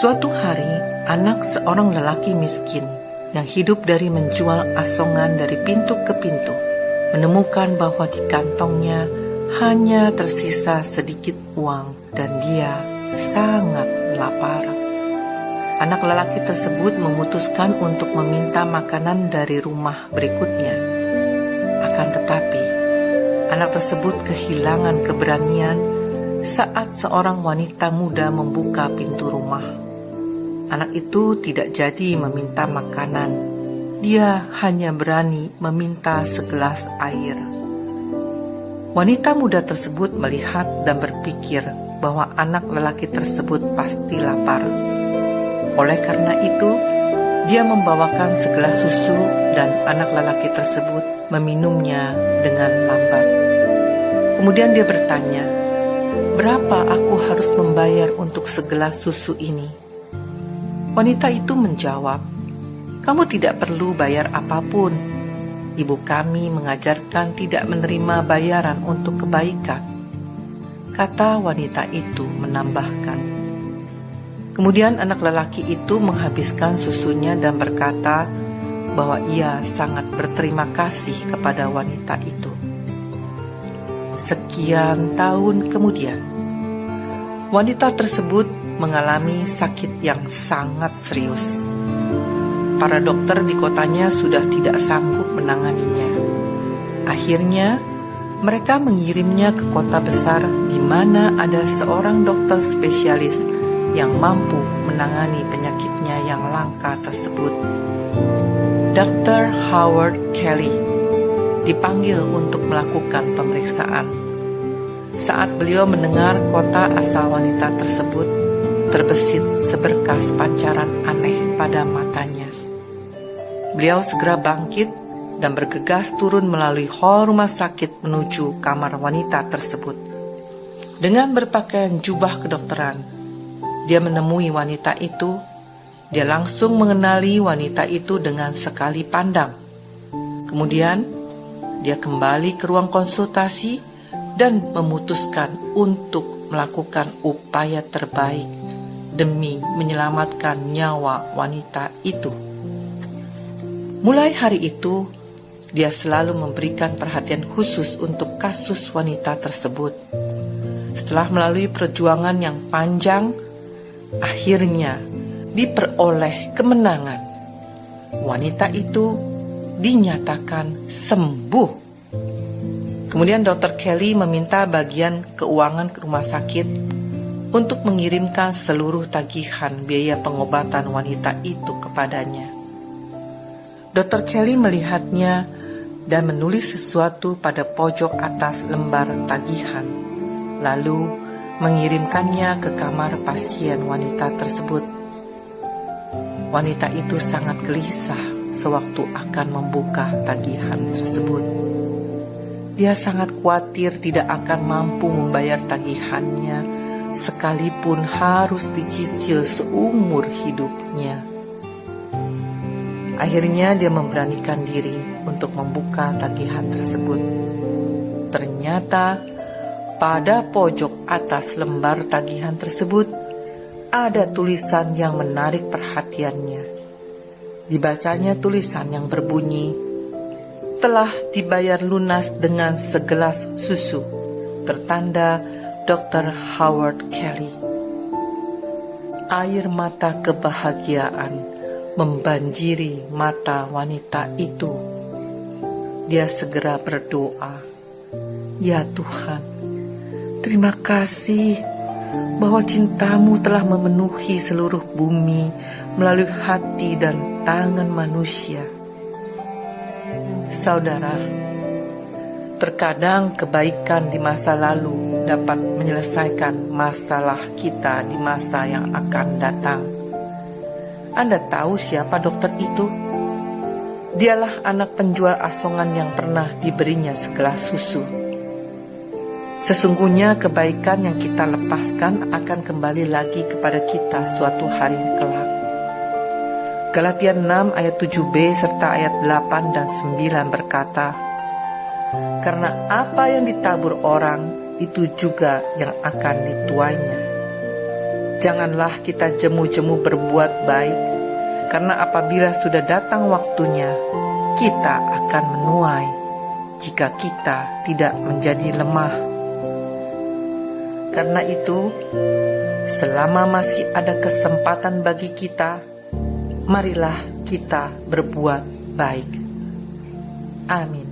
Suatu hari, anak seorang lelaki miskin yang hidup dari menjual asongan dari pintu ke pintu menemukan bahwa di kantongnya hanya tersisa sedikit uang dan dia sangat lapar. Anak lelaki tersebut memutuskan untuk meminta makanan dari rumah berikutnya. Akan tetapi, anak tersebut kehilangan keberanian saat seorang wanita muda membuka pintu rumah. Anak itu tidak jadi meminta makanan. Dia hanya berani meminta segelas air. Wanita muda tersebut melihat dan berpikir bahwa anak lelaki tersebut pasti lapar. Oleh karena itu, dia membawakan segelas susu dan anak lelaki tersebut meminumnya dengan lambat. Kemudian dia bertanya, "Berapa aku harus membayar untuk segelas susu ini?" Wanita itu menjawab, "Kamu tidak perlu bayar apapun. Ibu kami mengajarkan tidak menerima bayaran untuk kebaikan," kata wanita itu menambahkan. Kemudian anak lelaki itu menghabiskan susunya dan berkata bahwa ia sangat berterima kasih kepada wanita itu. Sekian tahun kemudian, wanita tersebut mengalami sakit yang sangat serius. Para dokter di kotanya sudah tidak sanggup menanganinya. Akhirnya, mereka mengirimnya ke kota besar di mana ada seorang dokter spesialis yang mampu menangani penyakitnya yang langka tersebut. Dr. Howard Kelly dipanggil untuk melakukan pemeriksaan. Saat beliau mendengar kota asal wanita tersebut, terbesit seberkas pancaran aneh pada matanya. Beliau segera bangkit dan bergegas turun melalui hall rumah sakit menuju kamar wanita tersebut. Dengan berpakaian jubah kedokteran, dia menemui wanita itu. Dia langsung mengenali wanita itu dengan sekali pandang. Kemudian, dia kembali ke ruang konsultasi dan memutuskan untuk melakukan upaya terbaik demi menyelamatkan nyawa wanita itu. Mulai hari itu, dia selalu memberikan perhatian khusus untuk kasus wanita tersebut. Setelah melalui perjuangan yang panjang, akhirnya diperoleh kemenangan. Wanita itu dinyatakan sembuh. Kemudian Dr. Kelly meminta bagian keuangan ke rumah sakit untuk mengirimkan seluruh tagihan biaya pengobatan wanita itu kepadanya. Dr. Kelly melihatnya dan menulis sesuatu pada pojok atas lembar tagihan, lalu mengirimkannya ke kamar pasien wanita tersebut. Wanita itu sangat gelisah sewaktu akan membuka tagihan tersebut. Dia sangat khawatir tidak akan mampu membayar tagihannya, sekalipun harus dicicil seumur hidupnya. Akhirnya dia memberanikan diri untuk membuka tagihan tersebut. Ternyata pada pojok atas lembar tagihan tersebut ada tulisan yang menarik perhatiannya. Dibacanya tulisan yang berbunyi, "Telah dibayar lunas dengan segelas susu, tertanda Dr. Howard Kelly." Air mata kebahagiaan membanjiri mata wanita itu. Dia segera berdoa, "Ya Tuhan, terima kasih bahwa cintamu telah memenuhi seluruh bumi melalui hati dan tangan manusia." Saudara, terkadang kebaikan di masa lalu dapat menyelesaikan masalah kita di masa yang akan datang. Anda tahu siapa dokter itu? Dialah anak penjual asongan yang pernah diberinya segelas susu. Sesungguhnya kebaikan yang kita lepaskan akan kembali lagi kepada kita suatu hari kelak. Galatia 6 ayat 7b serta ayat 8 dan 9 berkata, "Karena apa yang ditabur orang, itu juga yang akan dituainya. Janganlah kita jemu-jemu berbuat baik, karena apabila sudah datang waktunya, kita akan menuai jika kita tidak menjadi lemah. Karena itu, selama masih ada kesempatan bagi kita, marilah kita berbuat baik. Amin.